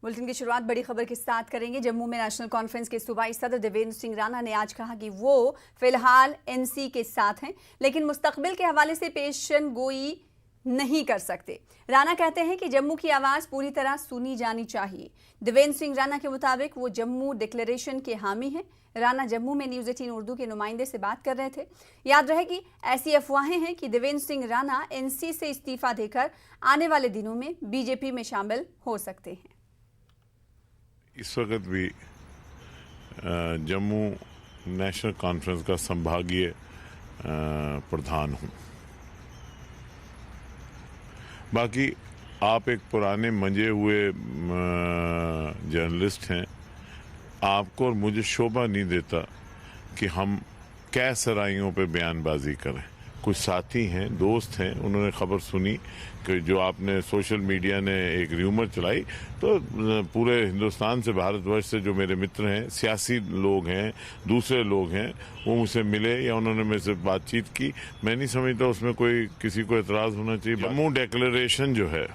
Bulletin की शुरुआत बड़ी खबर के साथ करेंगे। जम्मू में नेशनल कॉन्फ्रेंस के सूबाई सदर देवेंद्र सिंह राणा ने आज कहा कि वो फिलहाल एनसी के साथ हैं, लेकिन मुस्तकबिल के हवाले से पेशन गोई नहीं कर सकते। राणा कहते हैं कि जम्मू की आवाज़ पूरी तरह सुनी जानी चाहिए। देवेंद्र सिंह राणा के मुताबिक वो जम्मू डिक्लेरेशन के हामी हैं। राणा जम्मू में न्यूज़ 18 उर्दू के नुमाइंदे से बात कर रहे थे। याद रहे कि ऐसी अफवाहें हैं कि देवेंद्र सिंह राणा एनसी से इस्तीफा देकर आने वाले दिनों में बीजेपी में शामिल हो सकते हैं। इस वक्त भी जम्मू नेशनल कॉन्फ्रेंस का संभागीय प्रधान हूँ। बाकी आप एक पुराने मंजे हुए जर्नलिस्ट हैं। आपको और मुझे शोभा नहीं देता कि हम कै सराइयों पे बयानबाजी करें। कुछ साथी हैं, दोस्त हैं, उन्होंने खबर सुनी कि जो आपने सोशल मीडिया ने एक र्यूमर चलाई, तो पूरे हिंदुस्तान से, भारतवर्ष से जो मेरे मित्र हैं, सियासी लोग हैं, दूसरे लोग हैं, वो मुझसे मिले या उन्होंने मेरे से बातचीत की। मैं नहीं समझता उसमें कोई किसी को एतराज़ होना चाहिए। जम्मू डिक्लेरेशन जो है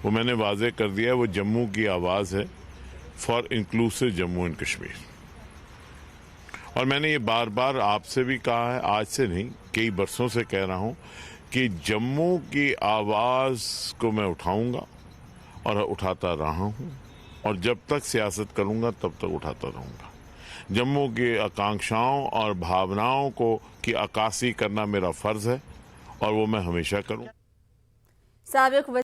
वो मैंने वाजे कर दिया, वो जम्मू की आवाज़ है for inclusive Jammu and Kashmir. और मैंने ये बार बार आपसे भी कहा है, आज से नहीं कई बरसों से कह रहा हूं कि जम्मू की आवाज़ को मैं उठाऊंगा और उठाता रहा हूं, और जब तक सियासत करूंगा तब तक उठाता रहूंगा। जम्मू की आकांक्षाओं और भावनाओं को की अक्कासी करना मेरा फर्ज है और वो मैं हमेशा करूं।